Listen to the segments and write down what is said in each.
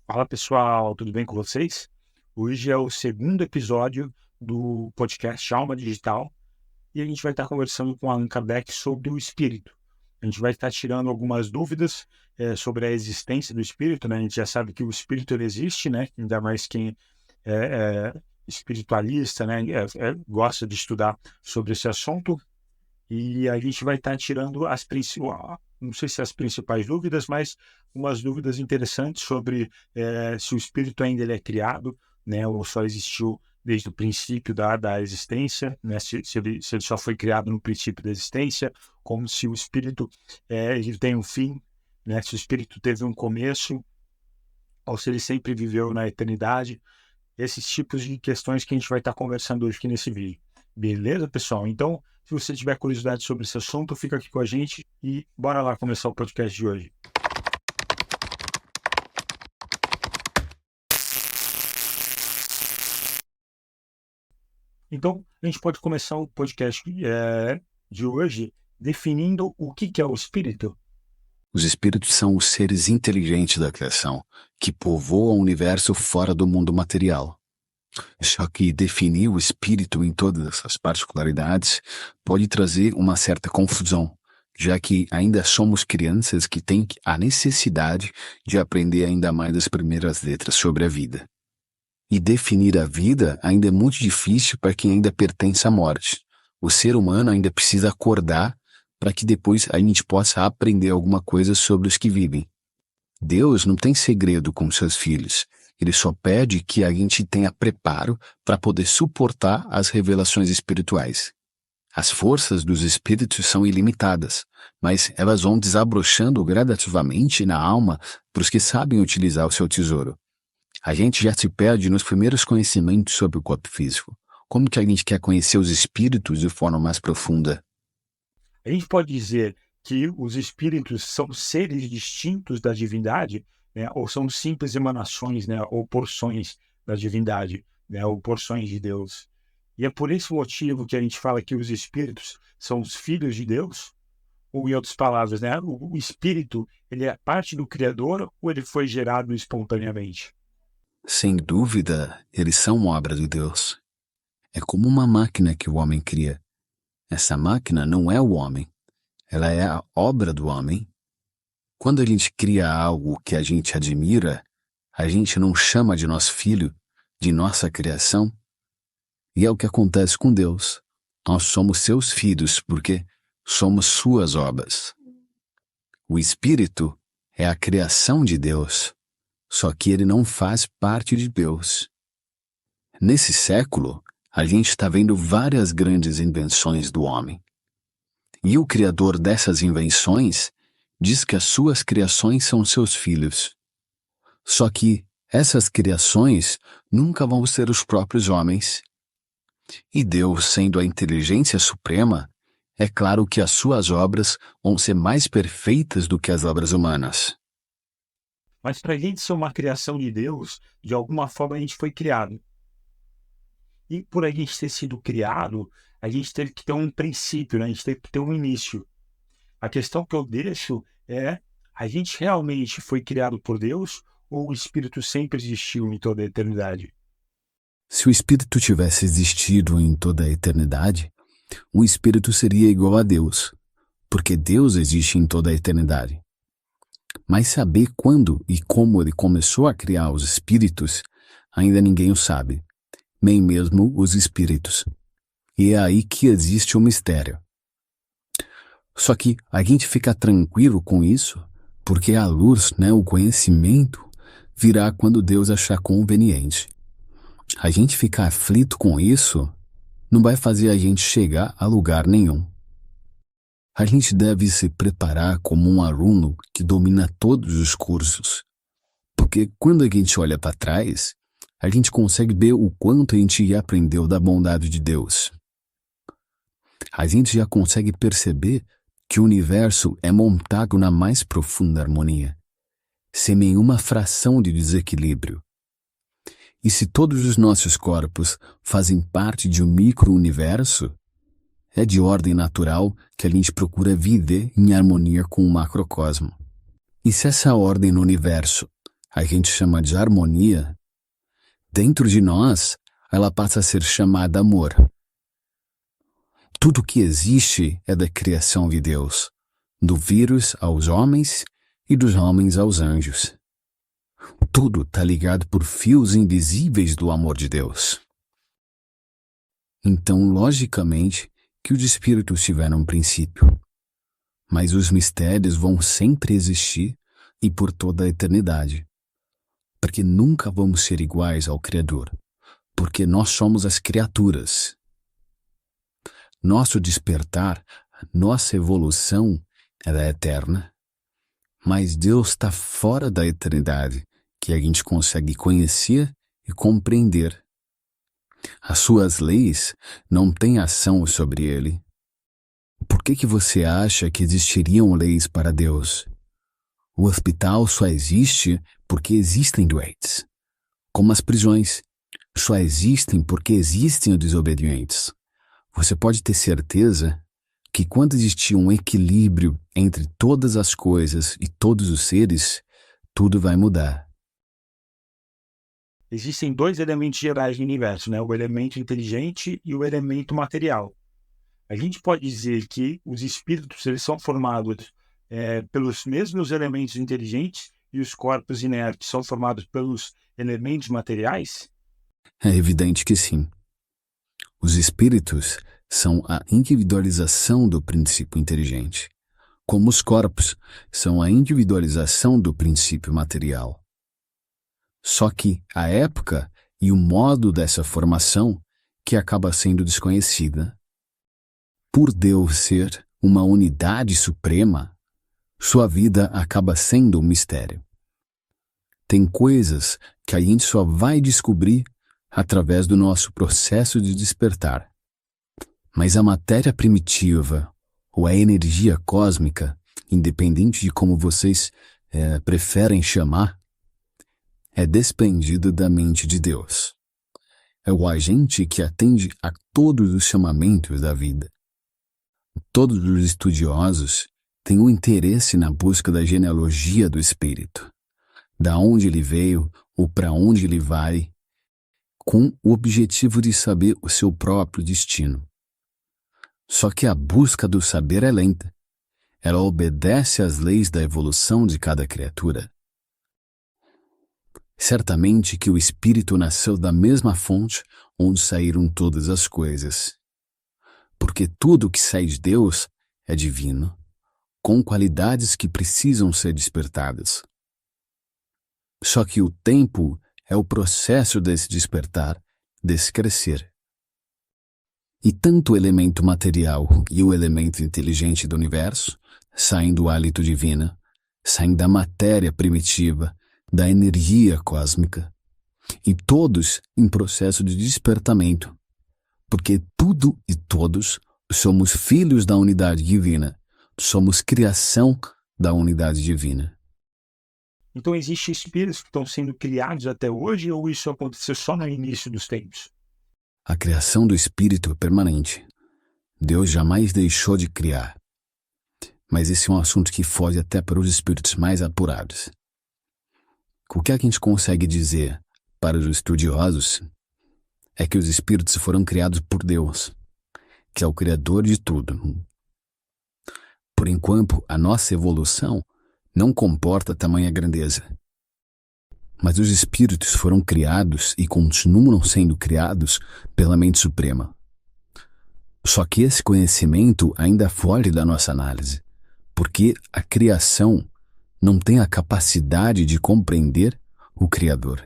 Fala pessoal, tudo bem com vocês? Hoje é o segundo episódio do podcast Alma Digital e a gente vai estar conversando com Allan Kardec sobre o espírito. A gente vai estar tirando algumas dúvidas sobre a existência do espírito, né? A gente já sabe que o espírito ele existe, né? Ainda mais quem é espiritualista, né? Gosta de estudar sobre esse assunto. E a gente vai estar tirando não sei se as principais dúvidas, mas umas dúvidas interessantes sobre se o espírito ainda ele é criado, né, ou só existiu desde o princípio da existência, né, se ele só foi criado no princípio da existência, como se o espírito ele tem um fim, né, se o espírito teve um começo, ou se ele sempre viveu na eternidade. Esses tipos de questões que a gente vai estar conversando hoje aqui nesse vídeo. Beleza, pessoal? Então, se você tiver curiosidade sobre esse assunto, fica aqui com a gente e bora lá começar o podcast de hoje. Então, a gente pode começar o podcast de hoje definindo o que é o espírito. Os espíritos são os seres inteligentes da criação, que povoam o universo fora do mundo material. Só que definir o espírito em todas essas particularidades pode trazer uma certa confusão, já que ainda somos crianças que têm a necessidade de aprender ainda mais as primeiras letras sobre a vida. E definir a vida ainda é muito difícil para quem ainda pertence à morte. O ser humano ainda precisa acordar para que depois a gente possa aprender alguma coisa sobre os que vivem. Deus não tem segredo com seus filhos. Ele só pede que a gente tenha preparo para poder suportar as revelações espirituais. As forças dos espíritos são ilimitadas, mas elas vão desabrochando gradativamente na alma para os que sabem utilizar o seu tesouro. A gente já se perde nos primeiros conhecimentos sobre o corpo físico. Como que a gente quer conhecer os espíritos de forma mais profunda? A gente pode dizer que os espíritos são seres distintos da divindade, né, ou são simples emanações, né, ou porções da divindade, né, ou porções de Deus. E é por esse motivo que a gente fala que os espíritos são os filhos de Deus, ou em outras palavras, né, o espírito ele é parte do Criador ou ele foi gerado espontaneamente? Sem dúvida, eles são obra de Deus. É como uma máquina que o homem cria. Essa máquina não é o homem, ela é a obra do homem. Quando a gente cria algo que a gente admira, a gente não chama de nosso filho, de nossa criação. E é o que acontece com Deus. Nós somos seus filhos porque somos suas obras. O Espírito é a criação de Deus, só que ele não faz parte de Deus. Nesse século, a gente está vendo várias grandes invenções do homem. E o criador dessas invenções diz que as suas criações são seus filhos. Só que essas criações nunca vão ser os próprios homens. E Deus, sendo a inteligência suprema, é claro que as suas obras vão ser mais perfeitas do que as obras humanas. Mas para a gente ser uma criação de Deus, de alguma forma a gente foi criado. E por a gente ter sido criado, a gente teve que ter um princípio, né? A gente teve que ter um início. A questão que eu deixo é: a gente realmente foi criado por Deus ou o Espírito sempre existiu em toda a eternidade? Se o Espírito tivesse existido em toda a eternidade, o Espírito seria igual a Deus, porque Deus existe em toda a eternidade. Mas saber quando e como ele começou a criar os espíritos, ainda ninguém o sabe, nem mesmo os espíritos. E é aí que existe o mistério. Só que a gente fica tranquilo com isso, porque a luz, o conhecimento, virá quando Deus achar conveniente. A gente ficar aflito com isso não vai fazer a gente chegar a lugar nenhum. A gente deve se preparar como um aluno que domina todos os cursos. Porque quando a gente olha para trás, a gente consegue ver o quanto a gente já aprendeu da bondade de Deus. A gente já consegue perceber que o universo é montado na mais profunda harmonia, sem nenhuma fração de desequilíbrio. E se todos os nossos corpos fazem parte de um micro-universo, é de ordem natural que a gente procura viver em harmonia com o macrocosmo. E se essa ordem no universo a gente chama de harmonia, dentro de nós, ela passa a ser chamada amor. Tudo que existe é da criação de Deus, do vírus aos homens e dos homens aos anjos. Tudo está ligado por fios invisíveis do amor de Deus. Então, logicamente, que os espíritos tiveram um princípio. Mas os mistérios vão sempre existir e por toda a eternidade. Porque nunca vamos ser iguais ao Criador. Porque nós somos as criaturas. Nosso despertar, nossa evolução, ela é eterna. Mas Deus está fora da eternidade, que a gente consegue conhecer e compreender. As suas leis não têm ação sobre ele. Por que você acha que existiriam leis para Deus? O hospital só existe porque existem doentes. Como as prisões, só existem porque existem os desobedientes. Você pode ter certeza que quando existir um equilíbrio entre todas as coisas e todos os seres, tudo vai mudar. Existem dois elementos gerais no universo, né? O elemento inteligente e o elemento material. A gente pode dizer que os espíritos eles são formados pelos mesmos elementos inteligentes e os corpos inertes são formados pelos elementos materiais? É evidente que sim. Os espíritos são a individualização do princípio inteligente, como os corpos são a individualização do princípio material. Só que a época e o modo dessa formação que acaba sendo desconhecida. Por Deus ser uma unidade suprema, sua vida acaba sendo um mistério. Tem coisas que a gente só vai descobrir através do nosso processo de despertar. Mas a matéria primitiva, ou a energia cósmica, independente de como vocês preferem chamar, é desprendida da mente de Deus. É o agente que atende a todos os chamamentos da vida. Todos os estudiosos têm um interesse na busca da genealogia do espírito, da onde ele veio ou para onde ele vai, com o objetivo de saber o seu próprio destino. Só que a busca do saber é lenta. Ela obedece às leis da evolução de cada criatura. Certamente que o espírito nasceu da mesma fonte onde saíram todas as coisas. Porque tudo que sai de Deus é divino, com qualidades que precisam ser despertadas. Só que o tempo é o processo desse despertar, desse crescer. E tanto o elemento material e o elemento inteligente do universo saem do hálito divino, saem da matéria primitiva, da energia cósmica, e todos em processo de despertamento, porque tudo e todos somos filhos da unidade divina, somos criação da unidade divina. Então existem espíritos que estão sendo criados até hoje ou isso aconteceu só no início dos tempos? A criação do espírito é permanente. Deus jamais deixou de criar. Mas esse é um assunto que foge até para os espíritos mais apurados. O que a gente consegue dizer para os estudiosos é que os espíritos foram criados por Deus, que é o Criador de tudo. Por enquanto, a nossa evolução não comporta tamanha grandeza. Mas os espíritos foram criados e continuam sendo criados pela mente suprema. Só que esse conhecimento ainda foge da nossa análise, porque a criação não tem a capacidade de compreender o Criador.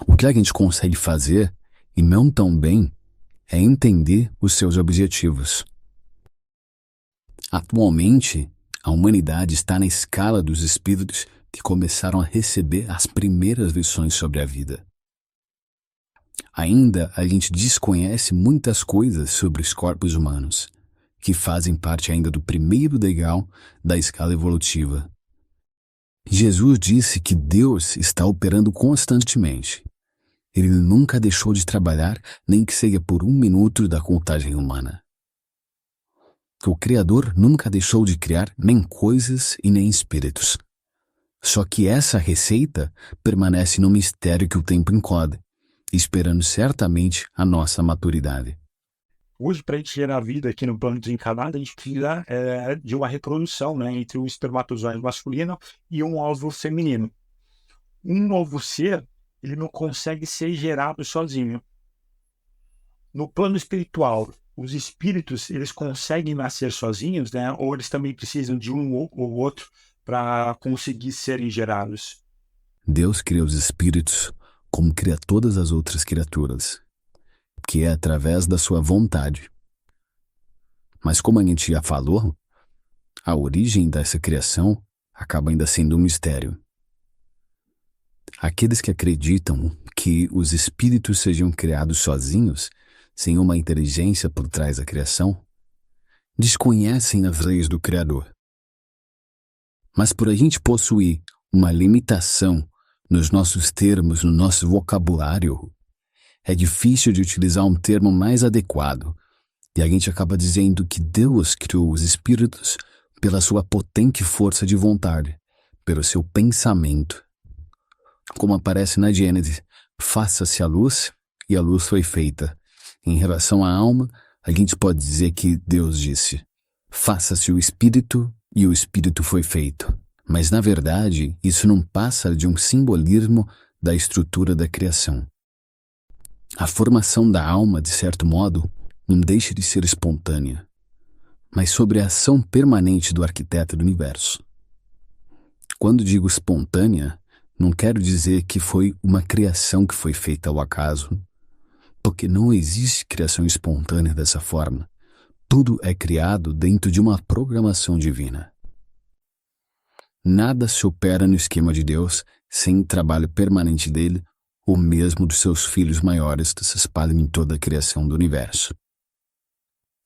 O que a gente consegue fazer, e não tão bem, é entender os seus objetivos. Atualmente, a humanidade está na escala dos espíritos que começaram a receber as primeiras lições sobre a vida. Ainda a gente desconhece muitas coisas sobre os corpos humanos, que fazem parte ainda do primeiro degrau da escala evolutiva. Jesus disse que Deus está operando constantemente. Ele nunca deixou de trabalhar, nem que seja por 1 minuto da contagem humana. O Criador nunca deixou de criar nem coisas e nem espíritos. Só que essa receita permanece no mistério que o tempo encobre, esperando certamente a nossa maturidade. Hoje, para a gente gerar vida aqui no plano desencarnado, a gente precisa de uma reprodução, né, entre o espermatozoide masculino e um óvulo feminino. Um novo ser, ele não consegue ser gerado sozinho. No plano espiritual, os espíritos, eles conseguem nascer sozinhos, né, ou eles também precisam de um ou outro para conseguir serem gerados? Deus cria os espíritos como cria todas as outras criaturas, que é através da sua vontade. Mas como a gente já falou, a origem dessa criação acaba ainda sendo um mistério. Aqueles que acreditam que os espíritos sejam criados sozinhos, sem uma inteligência por trás da criação, desconhecem as leis do Criador. Mas por a gente possuir uma limitação nos nossos termos, no nosso vocabulário, é difícil de utilizar um termo mais adequado, e a gente acaba dizendo que Deus criou os espíritos pela sua potente força de vontade, pelo seu pensamento. Como aparece na Gênesis, faça-se a luz, e a luz foi feita. Em relação à alma, a gente pode dizer que Deus disse, faça-se o espírito, e o espírito foi feito. Mas, na verdade, isso não passa de um simbolismo da estrutura da criação. A formação da alma, de certo modo, não deixa de ser espontânea, mas sobre a ação permanente do arquiteto do universo. Quando digo espontânea, não quero dizer que foi uma criação que foi feita ao acaso, porque não existe criação espontânea dessa forma. Tudo é criado dentro de uma programação divina. Nada se opera no esquema de Deus sem trabalho permanente dele, ou mesmo dos seus filhos maiores que se espalham em toda a criação do universo.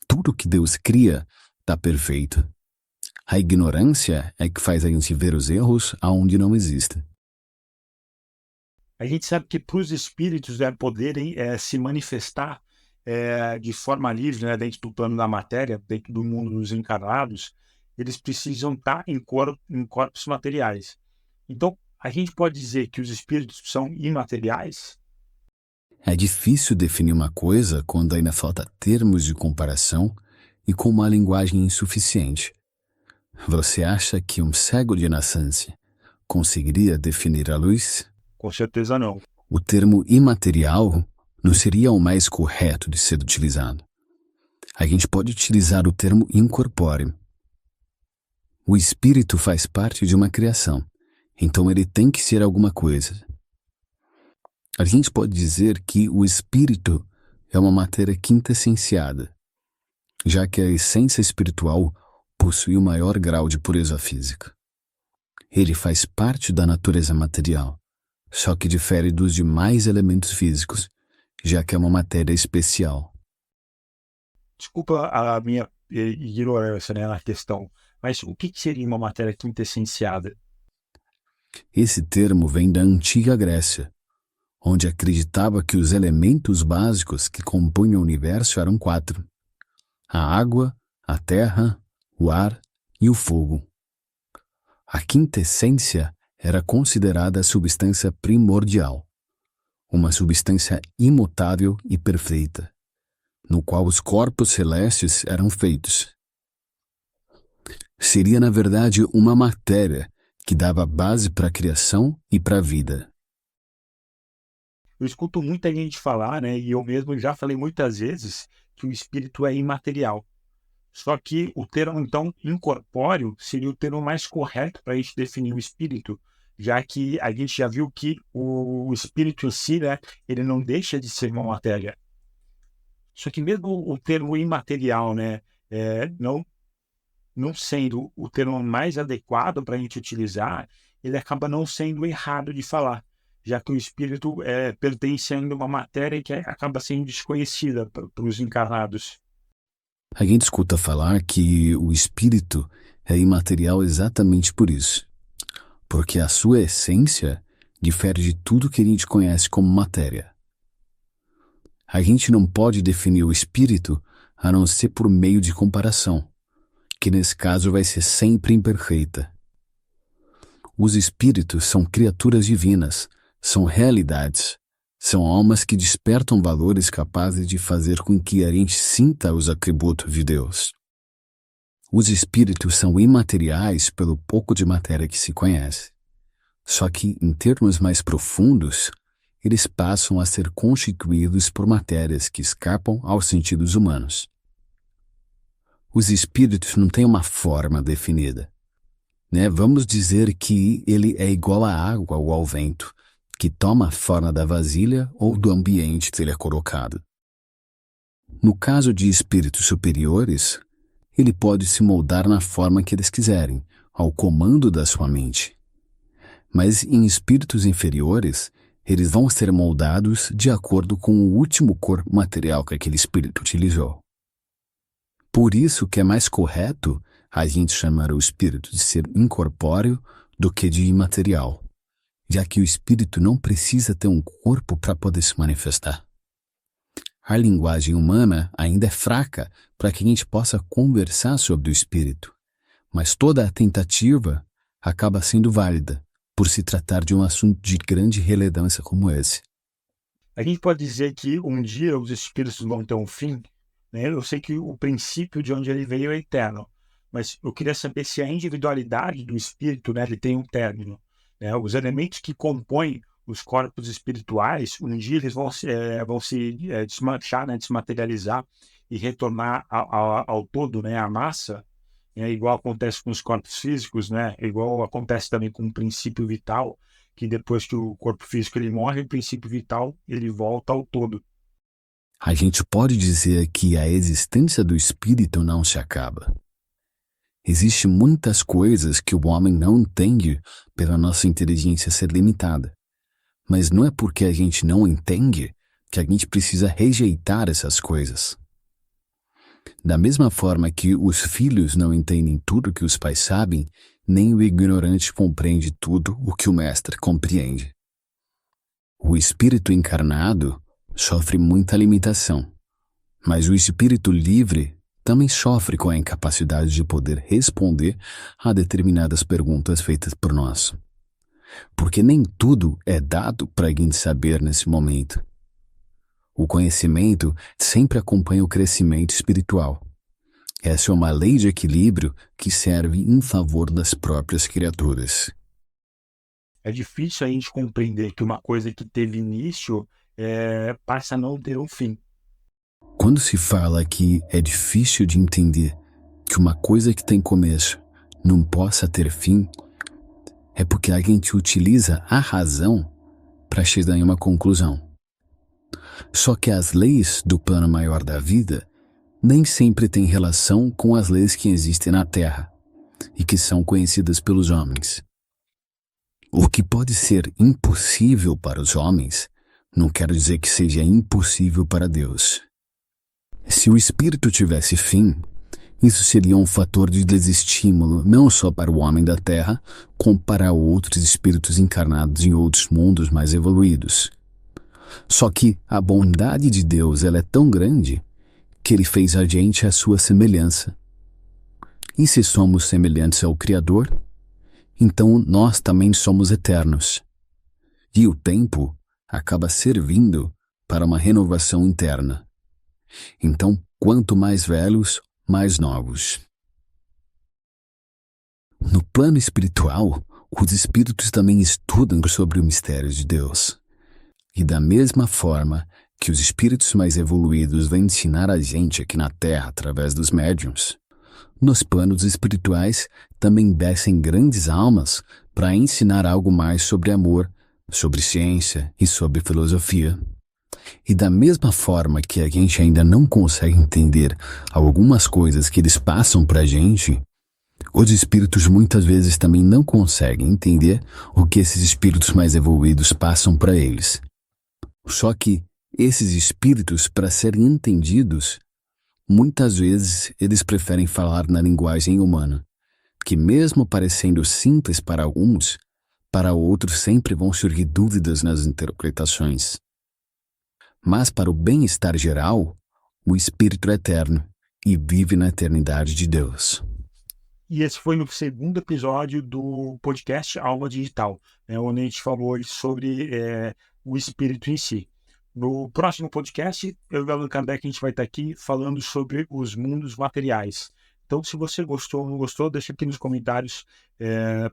Tudo que Deus cria está perfeito. A ignorância é que faz a gente ver os erros aonde não existem. A gente sabe que para os espíritos poderem se manifestar de forma livre, né, dentro do plano da matéria, dentro do mundo dos encarnados, eles precisam estar em corpos materiais. Então, a gente pode dizer que os espíritos são imateriais? É difícil definir uma coisa quando ainda falta termos de comparação e com uma linguagem insuficiente. Você acha que um cego de nascença conseguiria definir a luz? Com certeza não. O termo imaterial não seria o mais correto de ser utilizado. A gente pode utilizar o termo incorpóreo. O espírito faz parte de uma criação, então ele tem que ser alguma coisa. A gente pode dizer que o espírito é uma matéria quintessenciada, já que a essência espiritual possui o maior grau de pureza física. Ele faz parte da natureza material, só que difere dos demais elementos físicos, já que é uma matéria especial. Desculpa a minha ignorância, né, na questão, mas o que seria uma matéria quintessenciada? Esse termo vem da antiga Grécia, onde acreditava que os elementos básicos que compõem o universo eram 4: a água, a terra, o ar e o fogo. A quintessência era considerada a substância primordial, uma substância imutável e perfeita, no qual os corpos celestes eram feitos. Seria, na verdade, uma matéria que dava base para a criação e para a vida. Eu escuto muita gente falar, né, e eu mesmo já falei muitas vezes, que o espírito é imaterial. Só que o termo, então, incorpóreo seria o termo mais correto para a gente definir o espírito, já que a gente já viu que o espírito em si, né, ele não deixa de ser uma matéria. Só que mesmo o termo imaterial, né, não sendo o termo mais adequado para a gente utilizar, ele acaba não sendo errado de falar, já que o espírito pertence ainda a uma matéria que acaba sendo desconhecida para os encarnados. A gente escuta falar que o espírito é imaterial exatamente por isso, porque a sua essência difere de tudo que a gente conhece como matéria. A gente não pode definir o espírito a não ser por meio de comparação, que nesse caso vai ser sempre imperfeita. Os espíritos são criaturas divinas, são realidades, são almas que despertam valores capazes de fazer com que a gente sinta os atributos de Deus. Os espíritos são imateriais pelo pouco de matéria que se conhece. Só que, em termos mais profundos, eles passam a ser constituídos por matérias que escapam aos sentidos humanos. Os espíritos não têm uma forma definida. Vamos dizer que ele é igual à água ou ao vento, que toma a forma da vasilha ou do ambiente que ele é colocado. No caso de espíritos superiores, ele pode se moldar na forma que eles quiserem, ao comando da sua mente. Mas em espíritos inferiores, eles vão ser moldados de acordo com o último corpo material que aquele espírito utilizou. Por isso que é mais correto a gente chamar o espírito de ser incorpóreo do que de imaterial, já que o espírito não precisa ter um corpo para poder se manifestar. A linguagem humana ainda é fraca para que a gente possa conversar sobre o espírito, mas toda a tentativa acaba sendo válida, por se tratar de um assunto de grande relevância como esse. A gente pode dizer que um dia os espíritos vão ter um fim, né? Eu sei que o princípio de onde ele veio é eterno, mas eu queria saber se a individualidade do espírito, né, ele tem um término, né? Os elementos que compõem os corpos espirituais, um dia eles vão se desmanchar, né, desmaterializar e retornar ao todo, né, à massa, igual acontece com os corpos físicos, né, igual acontece também com o princípio vital, que depois que o corpo físico ele morre, o princípio vital ele volta ao todo. A gente pode dizer que a existência do espírito não se acaba. Existem muitas coisas que o homem não entende pela nossa inteligência ser limitada. Mas não é porque a gente não entende que a gente precisa rejeitar essas coisas. Da mesma forma que os filhos não entendem tudo que os pais sabem, nem o ignorante compreende tudo o que o mestre compreende. O espírito encarnado sofre muita limitação, mas o espírito livre também sofre com a incapacidade de poder responder a determinadas perguntas feitas por nós. Porque nem tudo é dado para a gente saber nesse momento. O conhecimento sempre acompanha o crescimento espiritual. Essa é uma lei de equilíbrio que serve em favor das próprias criaturas. É difícil a gente compreender que uma coisa que teve início passa a não ter um fim. Quando se fala que é difícil de entender que uma coisa que tem começo não possa ter fim, é porque a gente utiliza a razão para chegar em uma conclusão. Só que as leis do plano maior da vida nem sempre têm relação com as leis que existem na Terra e que são conhecidas pelos homens. O que pode ser impossível para os homens, não quer dizer que seja impossível para Deus. Se o espírito tivesse fim, isso seria um fator de desestímulo não só para o homem da Terra, como para outros espíritos encarnados em outros mundos mais evoluídos. Só que a bondade de Deus ela é tão grande que Ele fez a gente à sua semelhança. E se somos semelhantes ao Criador, então nós também somos eternos. E o tempo acaba servindo para uma renovação interna. Então, quanto mais velhos, mais novos. No plano espiritual, os espíritos também estudam sobre o mistério de Deus. E da mesma forma que os espíritos mais evoluídos vêm ensinar a gente aqui na Terra através dos médiuns, nos planos espirituais também descem grandes almas para ensinar algo mais sobre amor, sobre ciência e sobre filosofia. E da mesma forma que a gente ainda não consegue entender algumas coisas que eles passam para a gente, os espíritos muitas vezes também não conseguem entender o que esses espíritos mais evoluídos passam para eles. Só que esses espíritos, para serem entendidos, muitas vezes eles preferem falar na linguagem humana, que mesmo parecendo simples para alguns, para outros sempre vão surgir dúvidas nas interpretações. Mas para o bem-estar geral, o espírito é eterno e vive na eternidade de Deus. E esse foi o segundo episódio do podcast Alma Digital, onde a gente falou sobre o espírito em si. No próximo podcast, eu e o Allan Kardec, a gente vai estar aqui falando sobre os mundos materiais. Então, se você gostou ou não gostou, deixa aqui nos comentários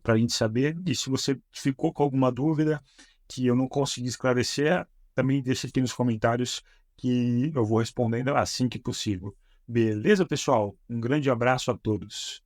para a gente saber. E se você ficou com alguma dúvida que eu não consegui esclarecer, também deixa aqui nos comentários que eu vou respondendo assim que possível. Beleza, pessoal? Um grande abraço a todos.